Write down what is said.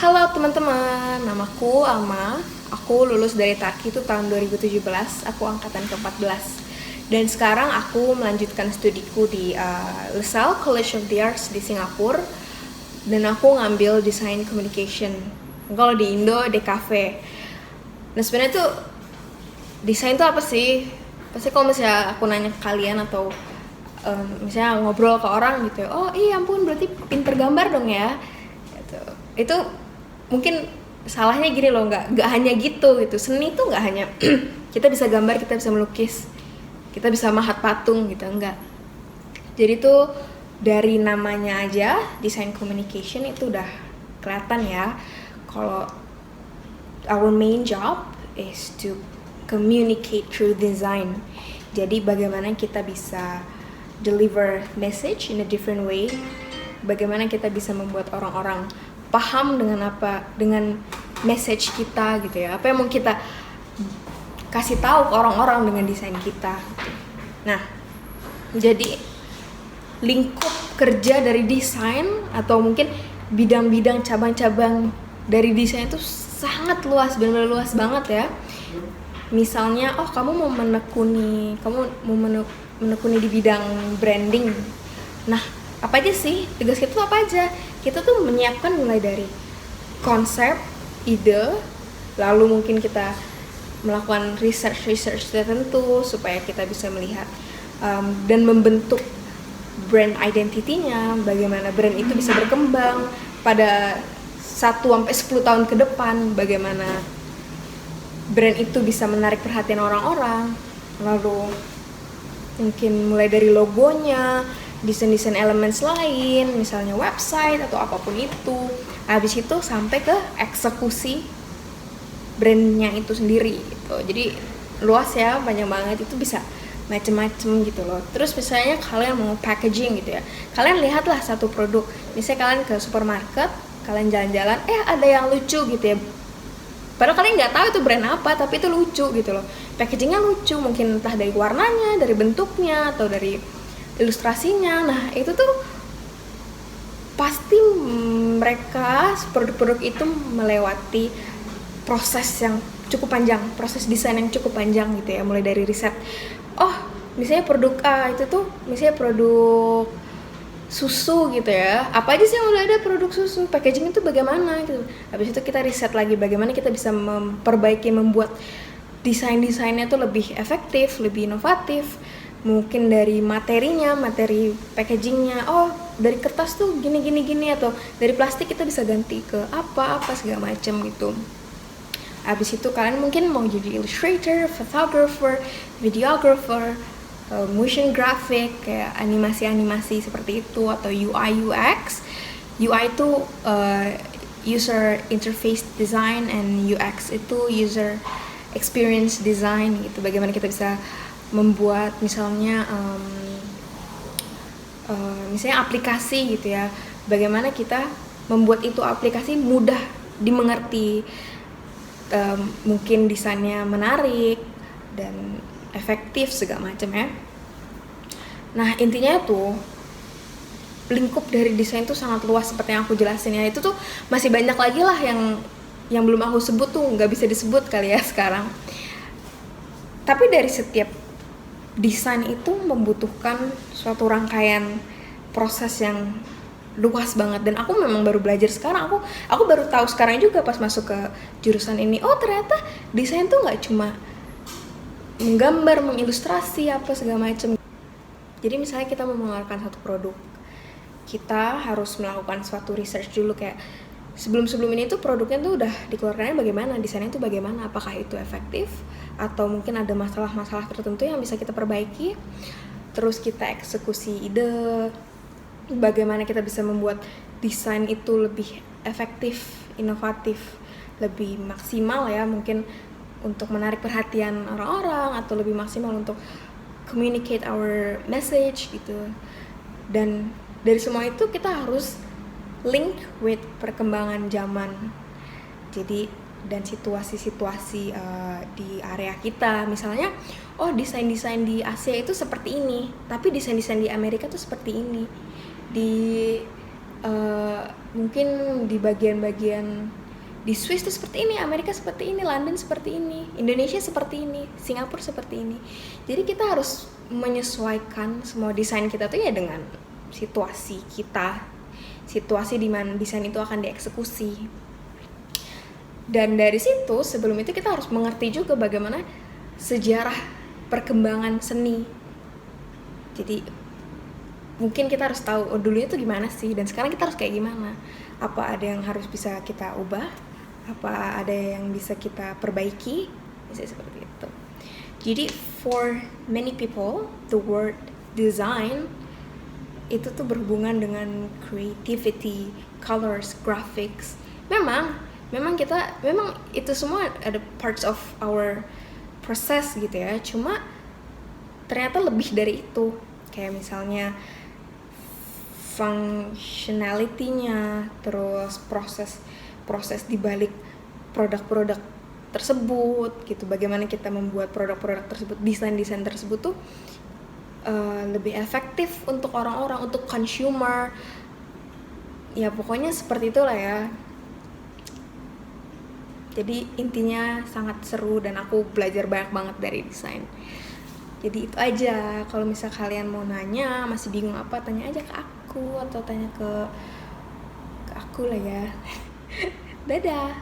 Halo teman-teman, namaku Alma. Aku lulus dari Tarki itu tahun 2017, aku angkatan ke-14. Dan sekarang aku melanjutkan studiku di LaSalle College of the Arts di Singapura. Dan aku ngambil Design Communication. Kalau di Indo, DKV. Nah sebenarnya tuh desain tuh apa sih? Pasti kalau misalnya aku nanya ke kalian atau misalnya ngobrol ke orang gitu, oh iya ampun berarti pinter gambar dong ya. Itu mungkin salahnya gini loh, nggak hanya gitu. Seni tuh nggak hanya kita bisa gambar, kita bisa melukis, kita bisa mahat patung gitu, enggak. Jadi tuh dari namanya aja design communication itu udah kelihatan ya kalau our main job is to communicate through design. Jadi bagaimana kita bisa deliver message in a different way, bagaimana kita bisa membuat orang-orang paham dengan message kita gitu ya, apa yang mau kita kasih tahu ke orang-orang dengan desain kita. Nah, jadi lingkup kerja dari desain atau mungkin bidang-bidang cabang-cabang dari desain itu sangat luas, benar-benar luas banget ya. Misalnya, kamu mau menekuni di bidang branding. Nah, apa aja sih tugas kita tuh apa aja? Kita tuh menyiapkan mulai dari konsep, ide, lalu mungkin kita melakukan research tertentu supaya kita bisa melihat dan membentuk brand identity-nya, bagaimana brand itu bisa berkembang pada 1-10 tahun ke depan, bagaimana brand itu bisa menarik perhatian orang-orang, lalu mungkin mulai dari logonya, desain-desain elements lain, misalnya website atau apapun itu. Habis itu sampai ke eksekusi brandnya itu sendiri gitu. Jadi luas ya, banyak banget, itu bisa macem-macem gitu loh. Terus misalnya kalian mau packaging gitu ya, kalian lihatlah satu produk, misalnya kalian ke supermarket, kalian jalan-jalan, ada yang lucu gitu ya, padahal kalian nggak tahu itu brand apa, tapi itu lucu gitu loh, packagingnya lucu, mungkin entah dari warnanya, dari bentuknya, atau dari ilustrasinya. Nah itu tuh pasti mereka produk-produk itu melewati proses yang cukup panjang, proses desain yang cukup panjang gitu ya, mulai dari riset. Misalnya produk A itu tuh misalnya produk susu gitu ya, apa aja sih yang udah ada produk susu, packaging itu bagaimana gitu. Habis itu kita riset lagi bagaimana kita bisa memperbaiki, membuat desain-desainnya tuh lebih efektif, lebih inovatif. Mungkin dari materinya, materi packagingnya, dari kertas tuh gini, atau dari plastik kita bisa ganti ke apa segala macam gitu. Habis itu kalian mungkin mau jadi illustrator, photographer, videographer, motion graphic, kayak animasi-animasi seperti itu, atau UI UX. UI itu user interface design, and UX itu user experience design gitu. Bagaimana kita bisa membuat misalnya misalnya aplikasi gitu ya, bagaimana kita membuat itu aplikasi mudah dimengerti, mungkin desainnya menarik dan efektif segala macam ya. Nah intinya tuh lingkup dari desain tuh sangat luas seperti yang aku jelasin ya. Itu tuh masih banyak lagi lah yang belum aku sebut, tuh nggak bisa disebut kali ya sekarang. Tapi dari setiap desain itu membutuhkan suatu rangkaian proses yang luas banget, dan aku memang baru belajar sekarang. Aku baru tahu sekarang juga pas masuk ke jurusan ini, ternyata desain tuh nggak cuma menggambar, mengilustrasi apa segala macam. Jadi misalnya kita mau mengeluarkan satu produk, kita harus melakukan suatu research dulu, kayak sebelum ini tuh produknya tuh udah dikeluarkannya bagaimana, desainnya tuh bagaimana, apakah itu efektif atau mungkin ada masalah-masalah tertentu yang bisa kita perbaiki. Terus kita eksekusi ide, bagaimana kita bisa membuat desain itu lebih efektif, inovatif, lebih maksimal ya, mungkin untuk menarik perhatian orang-orang, atau lebih maksimal untuk communicate our message gitu. Dan dari semua itu kita harus link with perkembangan zaman. Jadi dan situasi-situasi di area kita, misalnya desain-desain di Asia itu seperti ini, tapi desain-desain di Amerika tuh seperti ini. Di Mungkin di bagian-bagian di Swiss tuh seperti ini, Amerika seperti ini, London seperti ini, Indonesia seperti ini, Singapura seperti ini. Jadi kita harus menyesuaikan semua desain kita tuh ya dengan situasi kita, situasi di mana desain itu akan dieksekusi. Dan dari situ sebelum itu kita harus mengerti juga bagaimana sejarah perkembangan seni. Jadi mungkin kita harus tahu dulunya tuh gimana sih dan sekarang kita harus kayak gimana. Apa ada yang harus bisa kita ubah? Apa ada yang bisa kita perbaiki? Bisa seperti itu. Jadi for many people the word design itu tuh berhubungan dengan creativity, colors, graphics. Memang itu semua ada parts of our process gitu ya. Cuma ternyata lebih dari itu. Kayak misalnya functionality-nya, terus proses di balik produk-produk tersebut gitu. Bagaimana kita membuat produk-produk tersebut, desain-desain tersebut tuh lebih efektif untuk orang-orang, untuk consumer. Ya pokoknya seperti itulah ya. Jadi intinya sangat seru dan aku belajar banyak banget dari desain. Jadi itu aja. Kalau misal kalian mau nanya, masih bingung apa, tanya aja ke aku atau tanya ke aku lah ya. Dadah.